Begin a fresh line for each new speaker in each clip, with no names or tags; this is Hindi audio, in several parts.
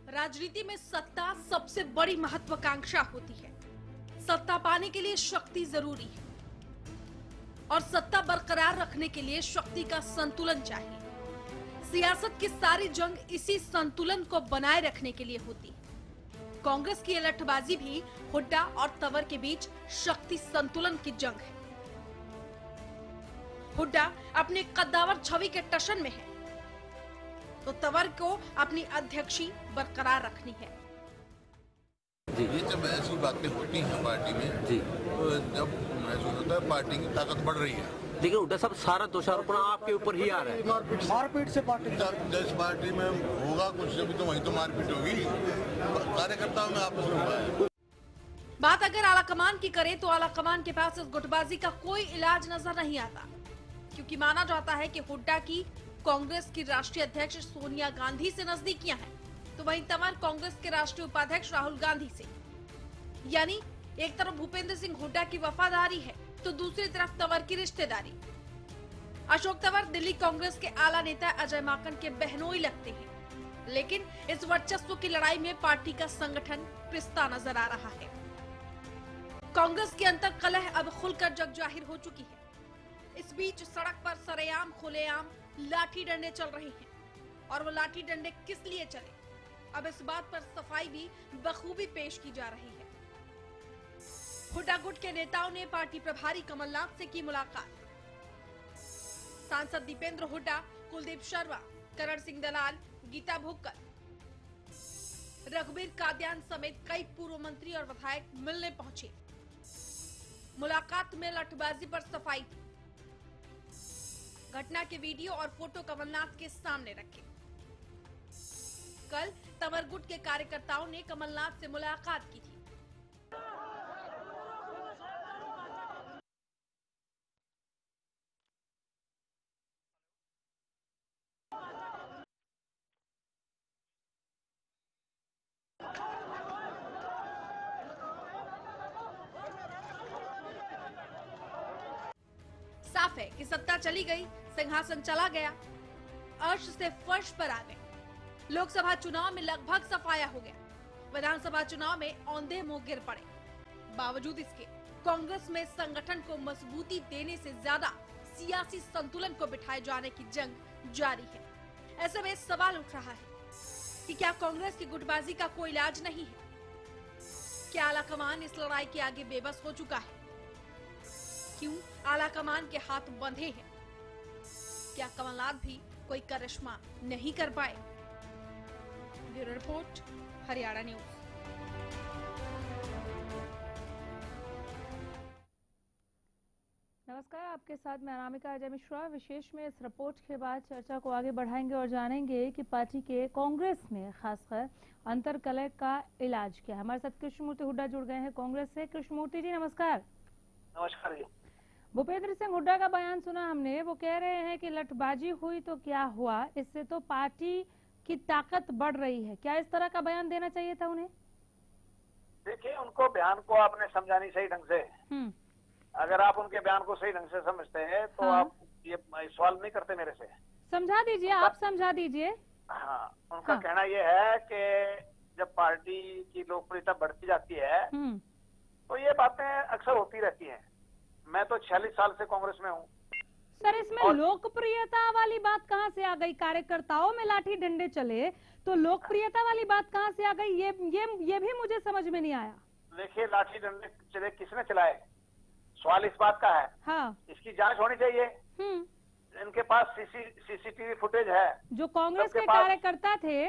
राजनीति में सत्ता सबसे बड़ी महत्वाकांक्षा होती है। सत्ता पाने के लिए शक्ति जरूरी है और सत्ता बरकरार रखने के लिए शक्ति का संतुलन चाहिए। सियासत की सारी जंग इसी संतुलन को बनाए रखने के लिए होती है। कांग्रेस की लठबाजी भी हुड्डा और तंवर के बीच शक्ति संतुलन की जंग है। हुड्डा अपनी कद्दावर छवि के टशन में है तो तंवर को अपनी अध्यक्षी बरकरार रखनी है।
ये जब ऐसी बातें होती हैं पार्टी में जी, तो जब महसूस होता है पार्टी की ताकत बढ़ रही है।
लेकिन हुड्डा साहब सारा दोषारोपण आपके ऊपर ही आ रहा है।
मारपीट से पार्टी जिस पार्टी में होगा कुछ जब तो वहीं तो मारपीट होगी। कार्यकर्ताओं में आपस में हुआ है।
बात अगर आलाकमान की करें तो आलाकमान के पास इस गुटबाजी का कोई इलाज नजर नहीं आता, क्योंकि माना जाता है कि हुड्डा की कांग्रेस की राष्ट्रीय अध्यक्ष सोनिया गांधी से नजदीकियां हैं, तो वहीं तंवर कांग्रेस के राष्ट्रीय उपाध्यक्ष राहुल गांधी से। यानी एक तरफ भूपेंद्र सिंह हुड्डा की वफादारी है तो दूसरी तरफ तंवर की रिश्तेदारी। अशोक तंवर दिल्ली कांग्रेस के आला नेता अजय माकन के बहनोई लगते हैं, लेकिन इस वर्चस्व की लड़ाई में पार्टी का संगठन पिसता नजर आ रहा है। कांग्रेस की अंतर कलह अब खुलकर जग जाहिर हो चुकी है। इस बीच सड़क पर सरेआम खुलेआम लाठी डंडे चल रहे हैं और वो लाठी डंडे किस लिए चले, अब इस बात पर सफाई भी बखूबी पेश की जा रही है। हुड्डा गुट के नेताओं ने पार्टी प्रभारी कमलनाथ से की मुलाकात। सांसद दीपेंद्र हुड्डा, कुलदीप शर्मा, करण सिंह दलाल, गीता भुक्कल, रघुवीर कादियान समेत कई पूर्व मंत्री और विधायक मिलने पहुंचे। मुलाकात में लठबाजी पर सफाई थी। घटना के वीडियो और फोटो कमलनाथ के सामने रखे। कल तंवर गुट के कार्यकर्ताओं ने कमलनाथ से मुलाकात की थी। साफ है कि सत्ता चली गई, सिंहासन चला गया, अर्श से फर्श पर आ गए। लोकसभा चुनाव में लगभग सफाया हो गया, विधानसभा चुनाव में औंधे मुंह गिर पड़े। बावजूद इसके कांग्रेस में संगठन को मजबूती देने से ज्यादा सियासी संतुलन को बिठाए जाने की जंग जारी है। ऐसे में सवाल उठ रहा है कि क्या कांग्रेस की गुटबाजी का कोई इलाज नहीं है? क्या आलाकमान इस लड़ाई के आगे बेबस हो चुका है? क्यों आलाकमान के हाथ बंधे हैं? क्या कमलनाथ भी कोई करिश्मा नहीं कर पाए? Bureau report, Haryana news.
नमस्कार, आपके साथ मैं अनामिका अजय मिश्रा। विशेष में इस रिपोर्ट के बाद चर्चा को आगे बढ़ाएंगे और जानेंगे कि पार्टी के कांग्रेस में खासकर अंतरकलह का इलाज क्या है। हमारे साथ कृष्णमूर्ति हुड्डा जुड़ गए हैं कांग्रेस से। कृष्णमूर्ति जी नमस्कार।
नमस्कार जी।
भूपेंद्र सिंह हुड्डा का बयान सुना हमने, वो कह रहे हैं कि लठबाजी हुई तो क्या हुआ, इससे तो पार्टी की ताकत बढ़ रही है। क्या इस तरह का बयान देना चाहिए था उन्हें?
देखिए, उनको बयान को आपने समझा नहीं सही ढंग से। अगर आप उनके बयान को सही ढंग से समझते हैं तो आप ये सवाल नहीं करते मेरे से।
समझा दीजिए, आप समझा दीजिए।
हाँ, उनका कहना ये है कि जब पार्टी की लोकप्रियता बढ़ती जाती है तो ये बातें अक्सर होती रहती हैं। मैं तो 46 साल से कांग्रेस में हूँ।
सर, इसमें लोकप्रियता वाली बात कहाँ से आ गई? कार्यकर्ताओं में लाठी डंडे चले तो लोकप्रियता वाली बात कहाँ से आ गई? ये भी मुझे समझ में नहीं आया।
देखिए, लाठी डंडे चले किसने चलाए, सवाल इस बात का है।
हाँ,
इसकी जांच होनी चाहिए। इनके पास सीसीटीवी फुटेज है।
जो कांग्रेस के कार्यकर्ता थे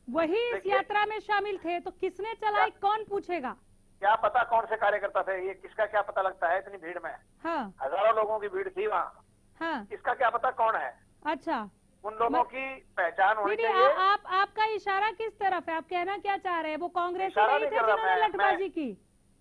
वही इस यात्रा में शामिल थे, तो किसने चलाई कौन पूछेगा?
क्या पता कौन से कार्यकर्ता थे, ये किसका क्या पता लगता है इतनी भीड़ में।
हाँ।
हजारों लोगों की भीड़ थी वहाँ।
हाँ।
किसका क्या पता कौन है।
अच्छा,
उन लोगों की पहचान होनी चाहिए।
आपका इशारा किस तरफ है? आप कहना क्या चाह रहे हैं? वो कांग्रेसी
इशारा
नहीं थे
नहीं कर रहा
जिन्होंने लठबाजी की?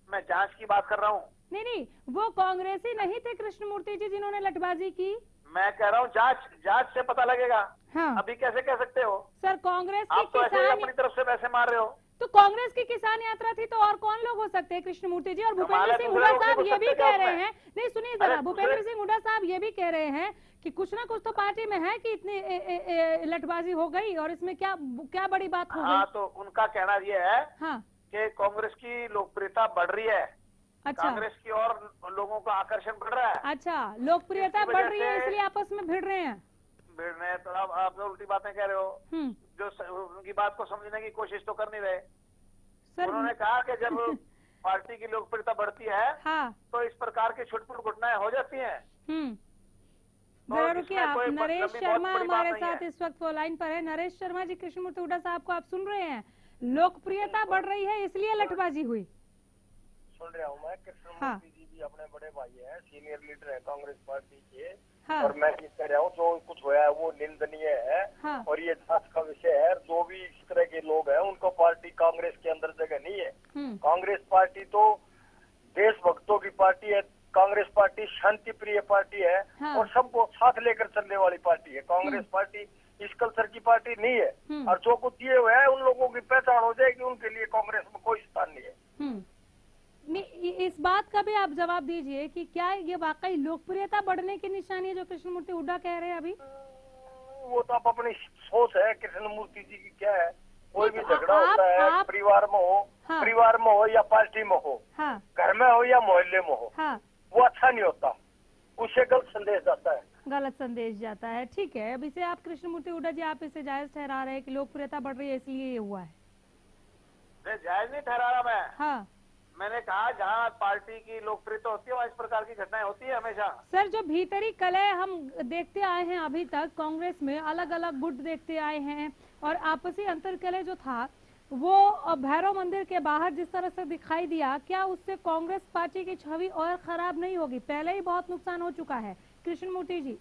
मैं जांच की बात कर रहा हूँ।
नहीं, वो कांग्रेसी नहीं थे कृष्णमूर्ति जी जिन्होंने लठबाजी की?
मैं कह रहा हूँ जांच से पता लगेगा।
हाँ।
अभी कैसे कह सकते हो
सर? कांग्रेस की
आप तो ऐसे अपनी तरफ से वैसे मार रहे हो।
तो कांग्रेस की किसान यात्रा थी तो और कौन लोग हो सकते हैं कृष्णमूर्ति जी? और भूपेंद्र सिंह हुड्डा साहब ये भी कह रहे हैं, नहीं सुनिए जरा, भूपेंद्र सिंह हुड्डा साहब ये भी कह रहे हैं कि कुछ ना कुछ तो पार्टी में है कि इतनी लठबाजी हो गई और इसमें क्या बड़ी बात हो गई।
हाँ, तो उनका कहना ये है
हाँ
कि कांग्रेस की लोकप्रियता बढ़ रही है।
अच्छा,
कांग्रेस की और लोगों का आकर्षण बढ़ रहा है।
अच्छा, लोकप्रियता बढ़ रही है इसलिए आपस में भिड़ रहे हैं।
भिड़ रहे हैं तो आप तो उल्टी बातें कह रहे हो। जो उनकी बात को समझने की कोशिश तो कर नहीं रहे। उन्होंने कहा कि जब पार्टी की लोकप्रियता बढ़ती है
हाँ,
तो इस प्रकार की छुटपुट घटनाएं हो जाती हैं।
जरा रुकिए आप। नरेश शर्मा हमारे साथ इस वक्त वो लाइन पर है। नरेश शर्मा जी, कृष्णमूर्ति हुड्डा साहब को आप सुन रहे हैं? लोकप्रियता बढ़ रही है इसलिए लठबाजी हुई।
सुन रहा हूँ मैं। कृष्णमूर्ति जी भी अपने बड़े भाई है, सीनियर लीडर है कांग्रेस पार्टी के।
हाँ।
और मैं ये कह रहा हूँ जो कुछ हुआ है वो निंदनीय है।
हाँ।
और ये जांच का विषय है। जो भी इस तरह के लोग हैं उनको पार्टी कांग्रेस के अंदर जगह नहीं है। कांग्रेस पार्टी तो देशभक्तों की पार्टी है। कांग्रेस पार्टी शांति प्रिय पार्टी है।
हाँ।
और सबको साथ लेकर चलने वाली पार्टी है। कांग्रेस पार्टी इस कल्चर की पार्टी नहीं है। और जो कुछ दिए हुए है उन लोगों की पहचान हो जाएगी, उनके लिए कांग्रेस में कोई स्थान नहीं है।
इस बात का भी आप जवाब दीजिए कि क्या ये वाकई लोकप्रियता बढ़ने की निशानी है जो कृष्णमूर्ति हुड्डा कह रहे हैं अभी?
वो तो आप अपनी सोच है कृष्णमूर्ति जी की क्या है। कोई भी
तो
झगड़ा होता है परिवार में हो,
हाँ।
परिवार में हो या पार्टी में हो,
हाँ।
घर में हो या मोहल्ले में हो,
हाँ।
वो अच्छा नहीं होता। उससे गलत संदेश जाता है।
गलत संदेश जाता है। ठीक है, अब इसे आप कृष्णमूर्ति हुड्डा जी आप इसे जायज ठहरा रहे हैं कि लोकप्रियता बढ़ रही है इसलिए ये हुआ है?
जायज नहीं ठहरा रहा मैं।
हाँ।
मैंने कहा जहाँ पार्टी की लोकप्रियता होती है वहाँ इस प्रकार की घटनाएं होती है हमेशा।
सर, जो भीतरी कलह हम देखते आए हैं अभी तक कांग्रेस में, अलग अलग गुट देखते आए हैं और आपसी अंतर कलह जो था वो भैरव मंदिर के बाहर जिस तरह से दिखाई दिया, क्या उससे कांग्रेस पार्टी की छवि और खराब नहीं होगी? पहले ही बहुत नुकसान हो चुका है। कृष्णमूर्ति जी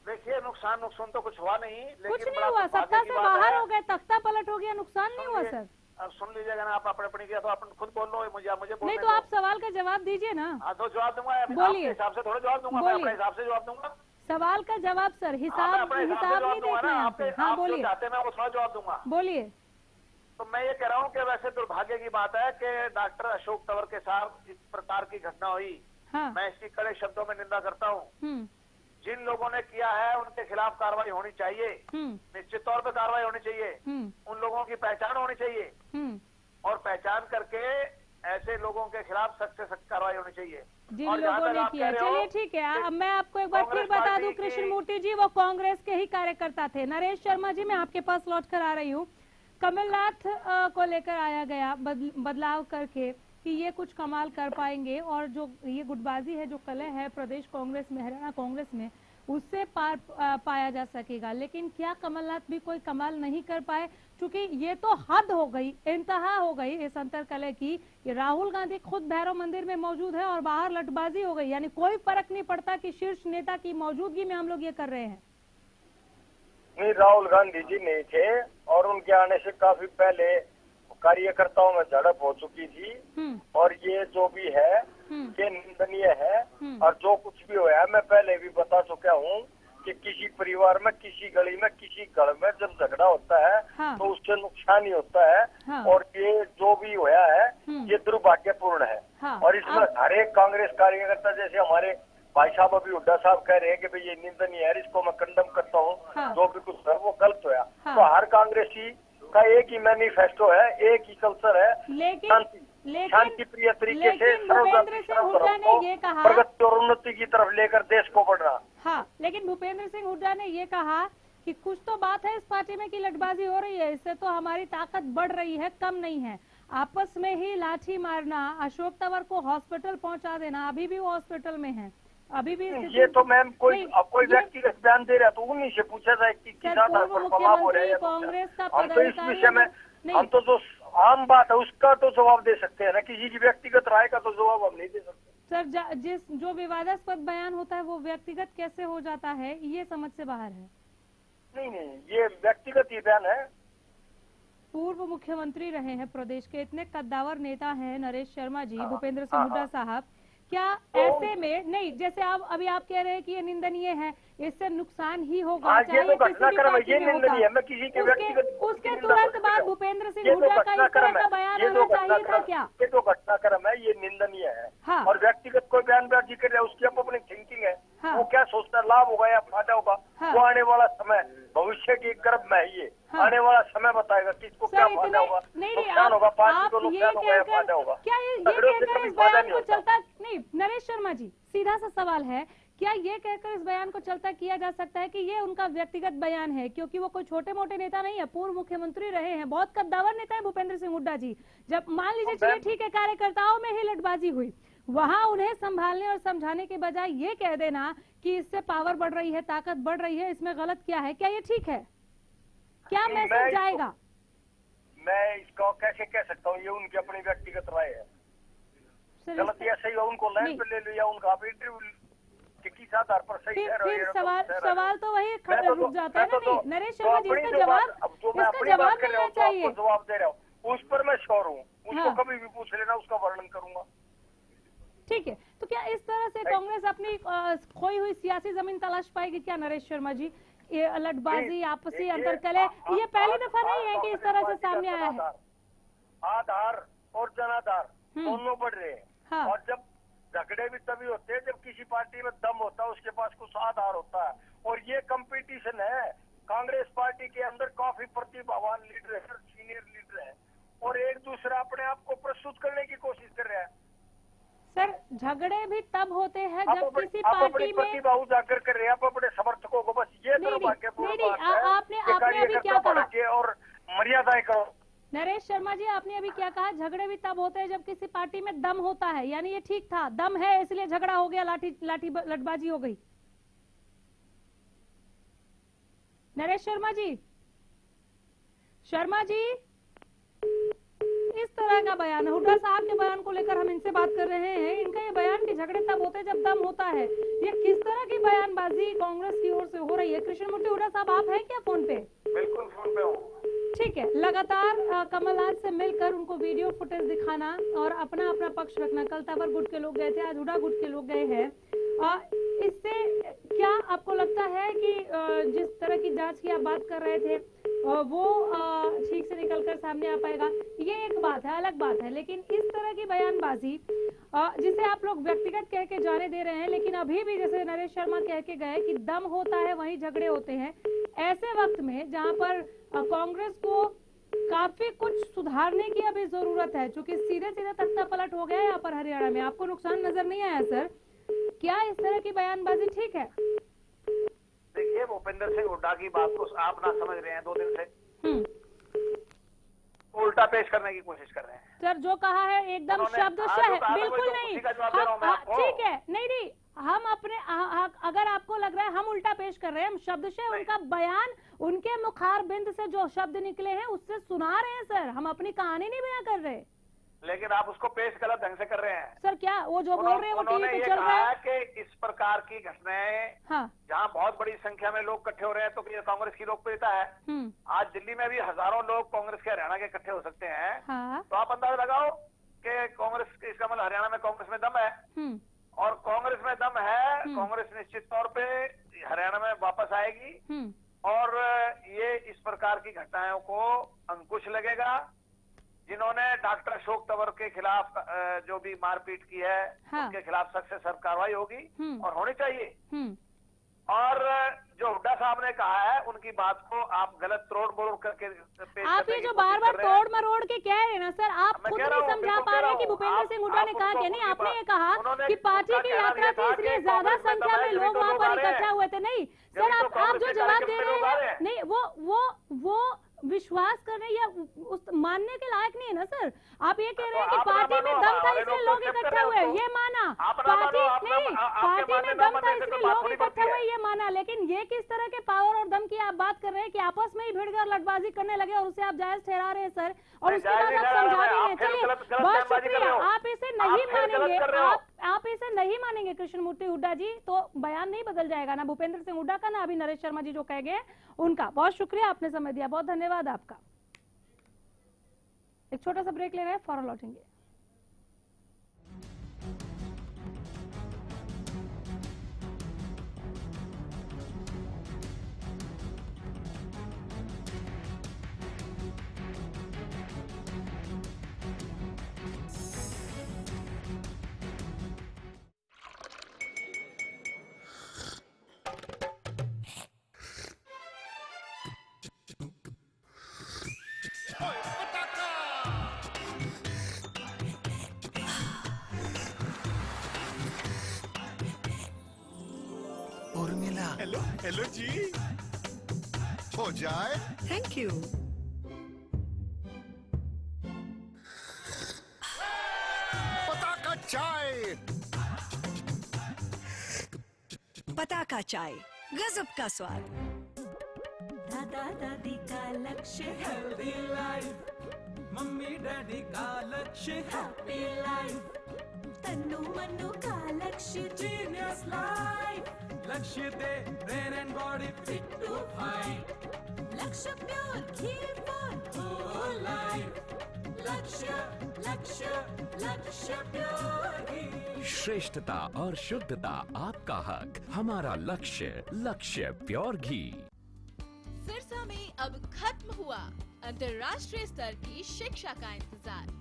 देखिए, नुकसान तो कुछ हुआ नहीं,
कुछ नहीं हुआ। सत्ता से बाहर हो गए, तख्ता पलट हो गया, नुकसान नहीं हुआ सर।
अब सुन लीजिएगा ना, आप अपने किया तो आप खुद बोल लो, मुझे
नहीं तो आप सवाल का जवाब दीजिए ना।
हाँ तो जवाब दूंगा,
बोलिए।
हिसाब से थोड़ा जवाब दूंगा, मैं अपने हिसाब से जवाब दूंगा।
सवाल का जवाब सर, हिसाब नहीं देखना है। हाँ बोलिए।
चाहते मैं वो थोड़ा जवाब दूंगा।
बोलिए।
तो मैं ये कह रहा हूँ कि वैसे दुर्भाग्य की बात है कि डॉक्टर अशोक तंवर के साथ इस प्रकार की घटना हुई।
हाँ।
मैं इसकी कड़े शब्दों में निंदा करता हूँ। जिन लोगों ने किया है उनके खिलाफ कार्रवाई होनी चाहिए, निश्चित तौर पे कार्रवाई होनी चाहिए। उन लोगों की पहचान होनी चाहिए और पहचान करके ऐसे लोगों के खिलाफ सख्त से सख्त कार्रवाई होनी चाहिए।
जिन लोगों ने किया, चलिए ठीक है। अब मैं आपको एक बार फिर बता दूं कृष्णमूर्ति जी, वो कांग्रेस के ही कार्यकर्ता थे। नरेश शर्मा जी, मैं आपके पास लौट कर आ रही हूँ। कमलनाथ को लेकर आया गया बदलाव करके कि ये कुछ कमाल कर पाएंगे और जो ये गुटबाजी है, जो कलह है प्रदेश कांग्रेस में, हरियाणा कांग्रेस में, उससे पार पाया जा सकेगा। लेकिन क्या कमलनाथ भी कोई कमाल नहीं कर पाए? क्योंकि ये तो हद हो गई, इंतहा हो गई इस अंतर कलह की। राहुल गांधी खुद भैरव मंदिर में मौजूद है और बाहर लठबाजी हो गई। यानी कोई फर्क नहीं पड़ता कि शीर्ष नेता की मौजूदगी में हम लोग ये कर रहे हैं।
नहीं, राहुल गांधी जी नहीं थे और उनके आने से काफी पहले कार्यकर्ताओं में झड़प हो चुकी थी। और ये जो भी है ये निंदनीय है। और जो कुछ भी हुआ है, मैं पहले भी बता चुका हूँ कि किसी परिवार में, किसी गली में, किसी घर में जब झगड़ा होता है तो उससे नुकसान ही होता है। और ये जो भी हुआ है ये दुर्भाग्यपूर्ण है। और इसमें हर एक कांग्रेस कार्यकर्ता, जैसे हमारे भाई साहब अभी हुड्डा साहब कह रहे हैं कि भाई ये निंदनीय है, इसको मैं कंडम करता हूँ। जो भी कुछ है वो गलत हुआ। तो हर कांग्रेसी का एक ही मैनिफेस्टो है, एक ही कल्चर है, शांति प्रिय तरीके से
भूपेंद्र सिंह हुड्डा ने ये कहा,
प्रगति और उन्नति की तरफ लेकर देश को बढ़ना।
हाँ, लेकिन भूपेंद्र सिंह हुड्डा ने ये कहा कि कुछ तो बात है इस पार्टी में कि लठबाजी हो रही है, इससे तो हमारी ताकत बढ़ रही है, कम नहीं है। आपस में ही लाठी मारना, अशोक तंवर को हॉस्पिटल पहुंचा देना, अभी भी वो हॉस्पिटल में है, अभी भी।
ये तो मैम कोई व्यक्तिगत बयान दे रहा है तो उन्हीं से पूछा जाए कि किस आधार पर प्रभाव हो रहा है।
कांग्रेस का
हम तो इस विषय में, हम तो जो आम बात है, उसका तो जवाब दे सकते हैं ना, किसी की व्यक्तिगत राय का तो जवाब हम नहीं दे सकते।
सर, जो विवादास्पद बयान होता है वो व्यक्तिगत कैसे हो जाता है, ये समझ से बाहर है।
नहीं, ये व्यक्तिगत ही बयान है।
पूर्व मुख्यमंत्री रहे हैं प्रदेश के, इतने कद्दावर नेता हैं नरेश शर्मा जी, भूपेंद्र सिंह हुड्डा साहब, क्या ऐसे में नहीं, जैसे आप अभी आप कह रहे हैं कि ये निंदनीय है, इससे नुकसान ही होगा,
ये तो घटनाक्रम है, ये निंदनीय है। मैं किसी के व्यक्तिगत
उसके तुरंत बाद भूपेंद्र सिंह हुड्डा का इस तरह का बयान आना चाहिए था क्या?
ये तो घटनाक्रम है, ये निंदनीय है।
हाँ।
और व्यक्तिगत कोई बयानबाजी कर रहा है, उसकी अपनी थिंकिंग है।
हाँ।
वो क्या सोचता है, लाभ होगा या फायदा होगा।
हाँ।
वो आने वाला समय भविष्य की गर्भ में है, ये आने वाला समय बताएगा किसको क्या फायदा होगा, नुकसान होगा, पार्टी को नुकसान होगा या फायदा होगा।
क्या ये कहकर इस बयान को चलता नहीं? नरेश शर्मा जी, सीधा सा सवाल है, क्या ये कहकर इस बयान को चलता किया जा सकता है कि ये उनका व्यक्तिगत बयान है, क्योंकि वो कोई छोटे मोटे नेता नहीं है, पूर्व मुख्यमंत्री रहे हैं, बहुत कद्दावर नेता है भूपेंद्र सिंह हुड्डा जी। जब मान लीजिए चलिए ठीक है, कार्यकर्ताओं में ही लटबाजी हुई, वहां उन्हें संभालने और समझाने के बजाय ये कह देना कि इससे पावर बढ़ रही है, ताकत बढ़ रही है, इसमें गलत क्या है, क्या ये ठीक है? क्या मैसेज जाएगा? मैं
इसको कैसे कह सकता हूँ, ये उनकी अपनी व्यक्तिगत राय है। गलत या सही है, उनको लाइन पे ले लिया, उनका आप इंटरव्यू किस आधार पर सही है।
फिर सवाल तो वही रुक जाता है ना। नहीं नरेश शर्मा जी, इसका जवाब मिलना चाहिए।
जवाब दे रहा हूँ, उस पर मैं श्योर हूँ, उसको कभी भी पूछ लेना, उसका वर्णन करूंगा।
ठीक है, तो क्या इस तरह से कांग्रेस अपनी खोई हुई सियासी जमीन तलाश पाएगी क्या नरेश शर्मा जी? ये लटबाजी, आपसी अंतरकलह, ये पहली दफा नहीं है कि इस तरह से सामने आया है।
आधार और जनाधार दोनों बढ़ रहे हैं।
हाँ।
और जब झगड़े भी तभी होते हैं जब किसी पार्टी में दम होता है, उसके पास कुछ आधार होता है। और ये कंपटीशन है, कांग्रेस पार्टी के अंदर काफी प्रतिभावान लीडर है, सीनियर लीडर है, और एक दूसरा अपने आप को प्रस्तुत करने की कोशिश कर रहा है।
सर, झगड़े भी तब होते हैं जब किसी पार्टी में
प्रतिभा उजागर कर रहे हैं, आप अपने समर्थकों को बस ये
आपने अभी क्या कहा
और मर्यादाएं करो।
नरेश शर्मा जी, आपने अभी क्या कहा? झगड़े भी तब होते हैं जब किसी पार्टी में दम होता है, यानी ये ठीक था, दम है इसलिए झगड़ा हो गया, लटबाजी हो गई। नरेश शर्मा जी, इस तरह का बयान है। हुड्डा साहब के बयान को लेकर हम इनसे बात कर रहे हैं। इनका ये बयान कि झगड़े तब होते हैं जब दम होता है, ये किस तरह की बयानबाजी कांग्रेस की ओर से हो रही है? कृष्णमूर्ति हुड्डा साहब, आप हैं क्या फोन पे?
बिल्कुल फोन पे हूँ।
ठीक है, लगातार कमलनाथ से मिलकर उनको वीडियो फुटेज दिखाना और अपना पक्ष रखना। कल तंवर गुट के लोग गए थे, आज हुड्डा गुट के लोग गए हैं। इससे क्या आपको लगता है कि जिस तरह की जांच की आप बात कर रहे थे वो ठीक से निकलकर सामने आ पाएगा? ये एक बात है, अलग बात है, लेकिन इस तरह की बयानबाजी जिसे आप लोग व्यक्तिगत कह के जाने दे रहे हैं, लेकिन अभी भी जैसे नरेश शर्मा कह के गए कि दम होता है वहीं झगड़े होते हैं, ऐसे वक्त में जहां पर कांग्रेस को काफी कुछ सुधारने की अभी जरूरत है, क्योंकि सीधे सीधे तख्ता पलट हो गया है यहाँ पर हरियाणा में। आपको नुकसान नजर नहीं आया सर? क्या इस तरह की बयानबाजी ठीक है?
देखिए, भूपेंद्र सिंह हुड्डा की बात को आप ना समझ रहे हैं, 2 दिन से उल्टा पेश करने की कोशिश कर रहे हैं।
सर, जो कहा है एकदम शब्दशः है, बिल्कुल नहीं। ठीक है, नहीं, हम अपने अगर आपको लग रहा है हम उल्टा पेश कर रहे हैं, हम शब्दशः उनका बयान, उनके मुखार बिंद से जो शब्द निकले हैं उससे सुना रहे हैं सर, हम अपनी कहानी नहीं बयां कर रहे।
लेकिन आप उसको पेश गलत ढंग से कर रहे हैं
सर। क्या वो जो बोल रहे हैं वो टीवी पे चल रहा है
कि इस प्रकार की घटनाएं, हाँ, जहां बहुत बड़ी संख्या में लोग इकट्ठे हो रहे हैं तो ये कांग्रेस की लोकप्रियता है। आज दिल्ली में भी हजारों लोग कांग्रेस के हरियाणा के इकट्ठे हो सकते हैं। हाँ। तो आप अंदाजा लगाओ कि कांग्रेस, इसका मतलब हरियाणा में कांग्रेस में दम है, और कांग्रेस में दम है, कांग्रेस निश्चित तौर पे हरियाणा में वापस आएगी और ये इस प्रकार की घटनाओं को अंकुश लगेगा। जिन्होंने डॉक्टर अशोक तंवर के खिलाफ जो भी मारपीट की है, हाँ, उनके खिलाफ सख्त से सख्त कार्रवाई होगी और होनी चाहिए। और जो हुड्डा साहब ने कहा है, उनकी बात को आप गलत तोड़ मरोड़ करके
आप ये जो बार-बार तोड़ मरोड़ के कह रहे हैं ना सर, आप खुद नहीं समझा पा रहे हैं कि भूपेंद्र सिंह हुड्डा ने कहा कि नहीं, आपने ये कहा कि पार्टी की यात्रा थी इसलिए ज्यादा संख्या में लोग वहाँ पर इकट्ठा हुए थे। नहीं सर, आप जो जवाब दे रहे हैं, नहीं, वो विश्वास करने या उस मानने के लायक नहीं है ना सर। आप ये कह रहे हैं कि पार्टी में दम था इसलिए लोग इकट्ठे हुए, ये माना। पार्टी में दम था इसलिए लोग इकट्ठे हुए, ये माना। लेकिन ये किस तरह के पावर और दम की आप बात कर रहे हैं कि आपस में ही भिड़कर लटबाजी करने लगे और उसे आप जायज ठहरा रहे हैं सर, और उसके बाद आप समझा भी हैं। चलिए बहुत शुक्रिया, आप इसे नहीं मानेंगे, आप इसे नहीं मानेंगे कृष्णमूर्ति हुड्डा जी, तो बयान नहीं बदल जाएगा ना भूपेंद्र सिंह हुड्डा का, ना अभी नरेश शर्मा जी जो कह गए उनका। बहुत शुक्रिया, आपने समय दिया, बहुत धन्यवाद आपका। एक छोटा सा ब्रेक ले रहे हैं, फौरन लौटेंगे।
हेलो हेलो जी, हो जाए।
Thank you.
पताका चाय,
पताका चाय, गजब का स्वाद।
दादा दादी का लक्ष्य हेल्दी लाइफ, मम्मी डैडी का लक्ष्य हैप्पी लाइफ, तन्नू मन्नू का लक्ष्य जीनियस लाइफ, लक्ष्य दे brain and body fit to fight, Lakshya pure ghee for whole life, Lakshya Lakshya लक्ष्य प्योर घी।
श्रेष्ठता और शुद्धता आपका हक, हमारा लक्ष्य, लक्ष्य प्योर घी।
सिरसा में अब खत्म हुआ अंतर्राष्ट्रीय स्तर की शिक्षा का इंतजार।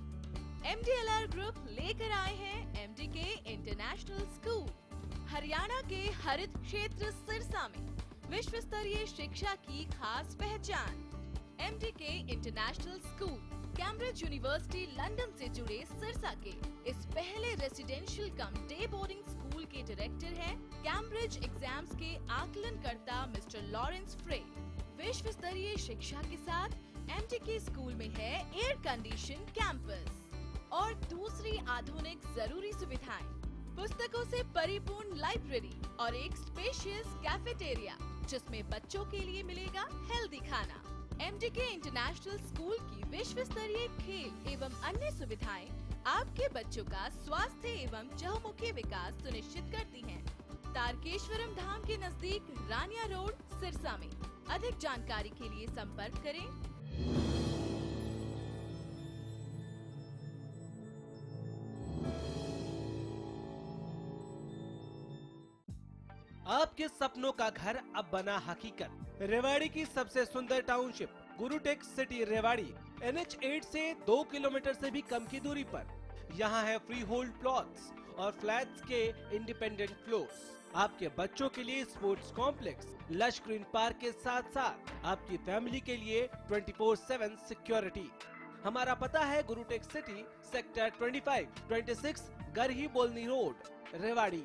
MDLR ग्रुप लेकर आए हैं MDK इंटरनेशनल स्कूल। हरियाणा के हरित क्षेत्र सिरसा में विश्व स्तरीय शिक्षा की खास पहचान। MDK international school Cambridge university London से जुड़े सिरसा के इस पहले रेसिडेंशियल कम डे बोर्डिंग स्कूल के डायरेक्टर हैं कैम्ब्रिज एग्जाम्स के आकलनकर्ता मिस्टर लॉरेंस फ्रे। विश्व स्तरीय शिक्षा के साथ MDK स्कूल में है एयर कंडीशन कैंपस और दूसरी आधुनिक जरूरी सुविधाएं, पुस्तकों से परिपूर्ण लाइब्रेरी और एक स्पेशियस कैफेटेरिया जिसमें बच्चों के लिए मिलेगा हेल्दी खाना। MDK इंटरनेशनल स्कूल की विश्व स्तरीय खेल एवं अन्य सुविधाएं आपके बच्चों का स्वास्थ्य एवं चहुमुखी विकास सुनिश्चित करती हैं। तारकेश्वरम धाम के नजदीक रानिया रोड सिरसा में। अधिक जानकारी के लिए संपर्क करें।
आपके सपनों का घर अब बना हकीकत। रेवाड़ी की सबसे सुंदर टाउनशिप गुरुटेक सिटी रेवाड़ी NH8 से 2 किलोमीटर से भी कम की दूरी पर। यहाँ है फ्री होल्ड प्लॉट्स और फ्लैट्स के इंडिपेंडेंट फ्लोर्स। आपके बच्चों के लिए sports complex, lush green park के साथ साथ आपकी फैमिली के लिए 24/7 सिक्योरिटी। हमारा पता है गुरुटेक सिटी, सेक्टर 25-26 गरही बोलनी रोड, रेवाड़ी।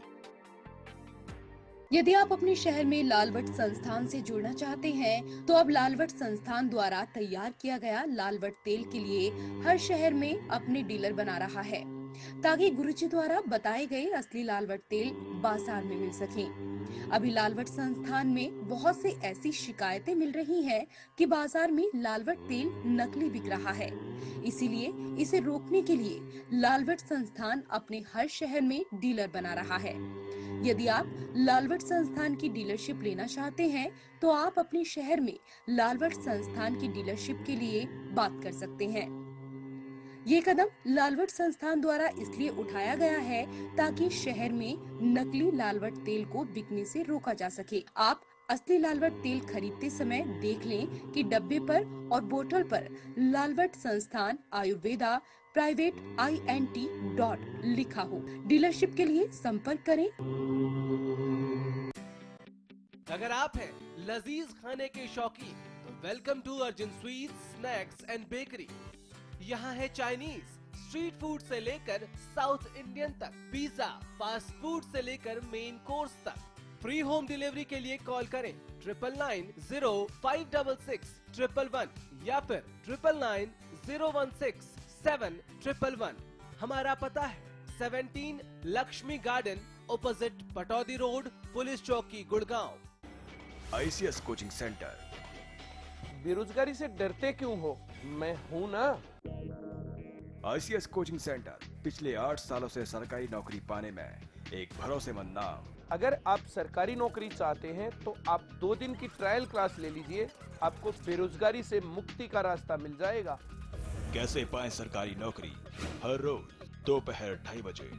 यदि आप अपने शहर में लालवट संस्थान से जुड़ना चाहते हैं, तो अब लालवट संस्थान द्वारा तैयार किया गया लालवट तेल के लिए हर शहर में अपने डीलर बना रहा है, ताकि गुरुजी द्वारा बताए गए असली लालवट तेल बाजार में मिल सके। अभी लालवट संस्थान में बहुत से ऐसी शिकायतें मिल रही हैं कि बाजार में लालवट तेल नकली बिक रहा है। इसीलिए इसे रोकने के लिए लालवट संस्थान अपने हर शहर में डीलर बना रहा है। यदि आप लालवट संस्थान की डीलरशिप लेना चाहते हैं, तो आप अपने शहर में लालवट संस्थान की डीलरशिप के लिए बात कर सकते हैं। ये कदम लालवट संस्थान द्वारा इसलिए उठाया गया है ताकि शहर में नकली लालवट तेल को बिकने से रोका जा सके। आप असली लालवट तेल खरीदते समय देख लें कि डब्बे पर और बोतल पर लालवट संस्थान आयुर्वेदा प्राइवेट INT लिखा हो। डीलरशिप के लिए संपर्क करें।
अगर आप हैं लजीज खाने के शौकीन, तो welcome to Arjun sweets, snacks and bakery. यहाँ है चाइनीज, स्ट्रीट फूड से लेकर साउथ इंडियन तक, पिज्जा, फास्ट फूड से लेकर मेन कोर्स तक, फ्री होम डिलीवरी के लिए कॉल करें 9990566111 या फिर 9990167111। हमारा पता है 17 Lakshmi garden, opposite Pataudi road, police चौकी, गुड़गांव।
ICS coaching centre.
बेरोजगारी से डरते क्यों हो? मैं हूँ ना।
ICS कोचिंग सेंटर पिछले 8 सालों से सरकारी नौकरी पाने में एक भरोसेमंद नाम।
अगर आप सरकारी नौकरी चाहते हैं तो आप 2 दिन की ट्रायल क्लास ले लीजिए, आपको बेरोजगारी से मुक्ति का रास्ता मिल जाएगा।
कैसे पाएं सरकारी नौकरी? हर रोज दोपहर 2:30 बजे।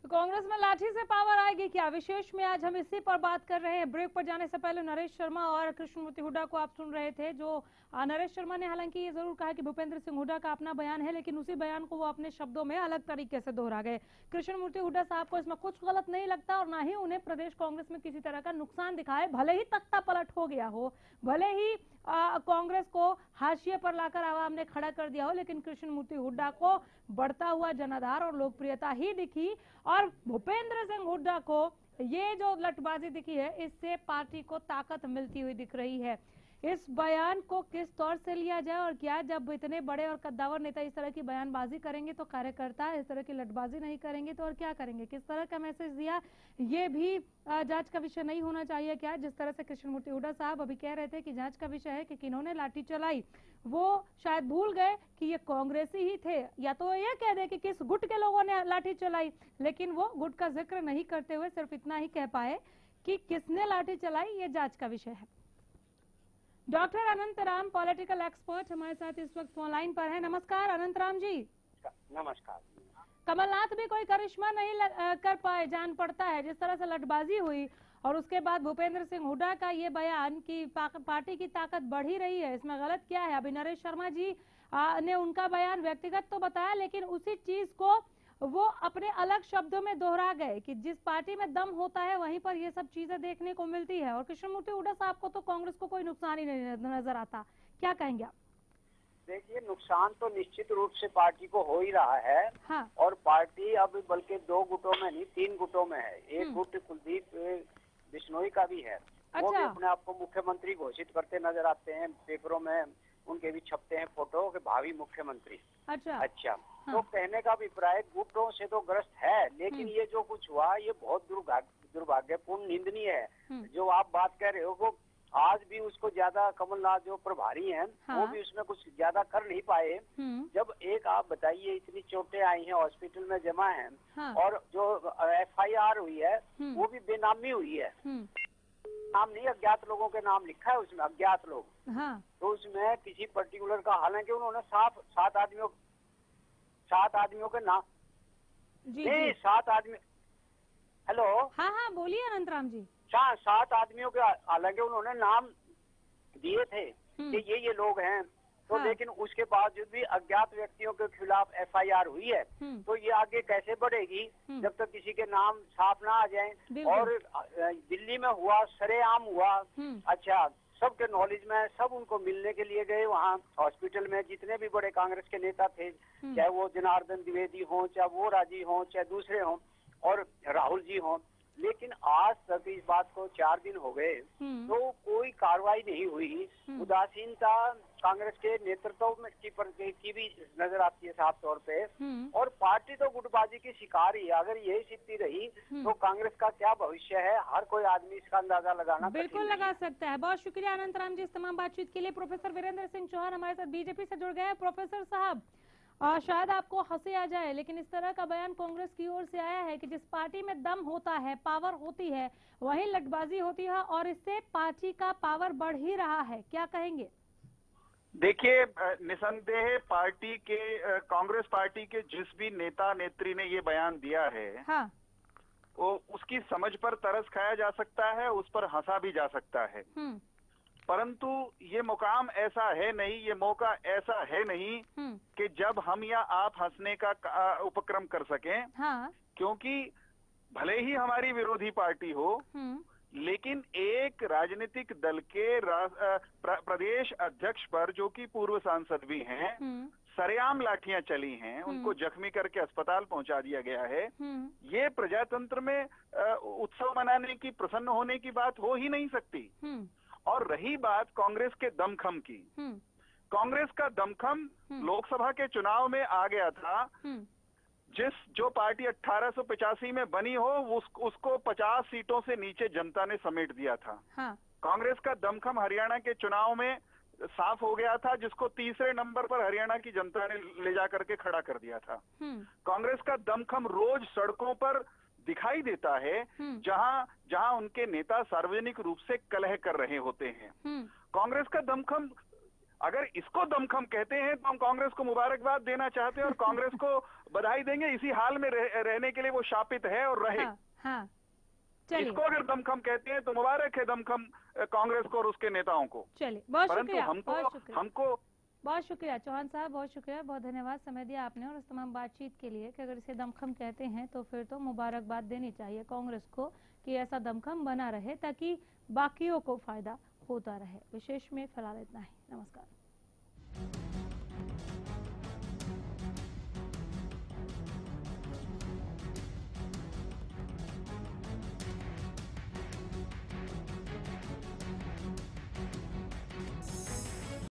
कांग्रेस में लाठी से पावर आएगी क्या? विशेष में आज हम इसी पर बात कर रहे हैं। ब्रेक पर जाने से पहले नरेश शर्मा और कृष्णमूर्ति हुड्डा को आप सुन रहे थे। जो नरेश शर्मा ने हालांकि ये जरूर कहा कि भूपेंद्र सिंह हुड्डा का अपना बयान है, लेकिन उसी बयान को वो अपने शब्दों में अलग तरीके से दोहरा गए। कृष्णमूर्ति हुड्डा साहब को इसमें कुछ गलत नहीं लगता और ना ही उन्हें प्रदेश कांग्रेस में किसी तरह का नुकसान दिखाए। भले ही तख्ता पलट हो गया हो, भले ही कांग्रेस को हाशिए पर लाकर आवाम ने खड़ा कर दिया हो, लेकिन कृष्णमूर्ति हुड्डा को बढ़ता हुआ जनाधार और लोकप्रियता ही दिखी। और भूपेंद्र सिंह हुड्डा को ये जो लटबाजी दिखी है, इससे पार्टी को ताकत मिलती हुई दिख रही है। इस बयान को किस तौर से लिया जाए और क्या जब इतने बड़े और कद्दावर नेता इस तरह की बयानबाजी करेंगे तो कार्यकर्ता इस तरह की लटबाजी नहीं करेंगे तो और क्या करेंगे? किस तरह का मैसेज दिया, ये भी जांच का विषय नहीं होना चाहिए क्या? जिस तरह से कृष्णमूर्ति हुड्डा साहब अभी कह रहे थे कि जांच का विषय है कि किन्होंने लाठी चलाई, वो शायद भूल गए कि ये कांग्रेसी ही थे, या तो ये कह दे कि किस गुट के लोगों ने लाठी चलाई, लेकिन वो गुट का जिक्र नहीं करते हुए सिर्फ इतना ही कह पाए कि किसने लाठी चलाई, ये जांच का विषय है। डॉक्टर अनंत राम, पॉलिटिकल एक्सपर्ट, हमारे साथ इस वक्त फोन लाइन पर है। नमस्कार अनंत राम जी।
नमस्कार।
कमलनाथ भी कोई करिश्मा नहीं कर पाए, जान पड़ता है जिस तरह से लटबाजी हुई और उसके बाद भूपेंद्र सिंह हुड्डा का ये बयान कि पार्टी की ताकत बढ़ ही रही है, इसमें गलत क्या है? अभी नरेश शर्मा जी ने उनका बयान व्यक्तिगत तो बताया, लेकिन उसी चीज को वो अपने अलग शब्दों में दोहरा गए कि जिस पार्टी में दम होता है वहीं पर ये सब चीजें देखने को मिलती है। और कृष्णमूर्ति हुड्डा साहब को तो कांग्रेस को कोई नुकसान ही नहीं नजर आता, क्या कहेंगे आप?
देखिए, नुकसान तो निश्चित रूप से पार्टी को हो ही रहा है।
हाँ।
और पार्टी अब बल्कि 2 गुटों में नहीं 3 गुटों में है। एक गुट कुलदीप बिश्नोई का भी है।
अच्छा।
वो भी अपने आप को मुख्यमंत्री घोषित करते नजर आते हैं, पेपरों में उनके भी छपते हैं फोटो के भावी मुख्यमंत्री। अच्छा। तो कहने का अभिप्राय गुटों से तो ग्रस्त है, लेकिन ये जो कुछ हुआ ये बहुत दुर्भाग्यपूर्ण, निंदनीय है। जो आप बात कह रहे हो वो आज भी उसको ज्यादा कमलनाथ जो प्रभारी हैं वो भी उसमें कुछ ज्यादा कर नहीं पाए। जब एक आप बताइए इतनी चोटें आई हैं, हॉस्पिटल में जमा हैं, और जो FIR हुई है वो भी बेनामी हुई है। नाम नहीं, अज्ञात लोगों के नाम लिखा है उसमें, अज्ञात लोग। तो उसमें किसी पर्टिकुलर का, हालांकि उन्होंने 7 आदमियों के नाम नहीं 7 आदमी। हेलो,
हाँ बोलिए अनंतराम जी।
7 आदमियों के हालांकि उन्होंने नाम दिए थे कि ये लोग हैं, तो लेकिन उसके बावजूद भी अज्ञात व्यक्तियों के खिलाफ FIR हुई है। तो ये आगे कैसे बढ़ेगी जब तक किसी के नाम साफ ना आ जाए। और दिल्ली में हुआ, सरेआम हुआ। अच्छा, सबके नॉलेज में, सब उनको मिलने के लिए गए वहाँ हॉस्पिटल में, जितने भी बड़े कांग्रेस के नेता थे, चाहे वो जनार्दन द्विवेदी हो, चाहे वो राजी हो, चाहे दूसरे हों, और राहुल जी हों। लेकिन आज तक इस बात को 4 दिन हो गए तो कोई कार्रवाई नहीं हुई। उदासीनता कांग्रेस के नेतृत्व में की भी नजर आती है साफ तौर पे। और पार्टी तो गुटबाजी की शिकार ही है। अगर यही स्थिति रही तो कांग्रेस का क्या भविष्य है, हर कोई आदमी इसका अंदाजा लगाना
बिल्कुल लगा सकता है। बहुत शुक्रिया अनंतराम जी इस तमाम बातचीत के लिए। प्रोफेसर वीरेंद्र सिंह चौहान हमारे साथ बीजेपी से जुड़ गए हैं। प्रोफेसर साहब, शायद आपको हंसी आ जाए, लेकिन इस तरह का बयान कांग्रेस की ओर से आया है कि जिस पार्टी में दम होता है, पावर होती है, वहीं लटबाजी होती है और इससे पार्टी का पावर बढ़ ही रहा है, क्या कहेंगे?
देखिए, निसंदेह पार्टी के, कांग्रेस पार्टी के जिस भी नेता नेत्री ने ये बयान दिया है,
हाँ,
वो उसकी समझ पर तरस खाया जा सकता है, उस पर हंसा भी जा सकता है। परंतु ये मुकाम ऐसा है नहीं, ये मौका ऐसा है नहीं कि जब हम या आप हंसने का उपक्रम कर सकें।
हाँ।
क्योंकि भले ही हमारी विरोधी पार्टी हो, लेकिन एक राजनीतिक दल के प्रदेश अध्यक्ष पर, जो कि पूर्व सांसद भी हैं, सरेआम लाठियां चली हैं, उनको जख्मी करके अस्पताल पहुंचा दिया गया है। ये प्रजातंत्र में उत्सव मनाने की, प्रसन्न होने की बात हो ही नहीं सकती। और रही बात कांग्रेस के दमखम की, कांग्रेस का दमखम लोकसभा के चुनाव में आ गया था। जो पार्टी 1885 में बनी हो, उसको 50 सीटों से नीचे जनता ने समेट दिया था।
हाँ।
कांग्रेस का दमखम हरियाणा के चुनाव में साफ हो गया था, जिसको तीसरे नंबर पर हरियाणा की जनता ने ले जाकर के खड़ा कर दिया था। कांग्रेस का दमखम रोज सड़कों पर दिखाई देता है, जहां उनके नेता सार्वजनिक रूप से कलह कर रहे होते हैं। कांग्रेस का दमखम, अगर इसको दमखम कहते हैं तो हम कांग्रेस को मुबारकबाद देना चाहते हैं और कांग्रेस को बधाई देंगे। इसी हाल में रहने के लिए वो शापित है और रहे।
हाँ।
इसको अगर दमखम कहते हैं तो मुबारक है दमखम कांग्रेस को और उसके नेताओं को।
चलिए, बहुत शुक्रिया।
हमको
बहुत शुक्रिया चौहान साहब, बहुत शुक्रिया, बहुत धन्यवाद समय दिया आपने और इस तमाम बातचीत के लिए। कि अगर इसे दमखम कहते हैं तो फिर तो मुबारकबाद देनी चाहिए कांग्रेस को कि ऐसा दमखम बना रहे ताकि बाकियों को फायदा होता रहे। विशेष में फिलहाल इतना ही। नमस्कार।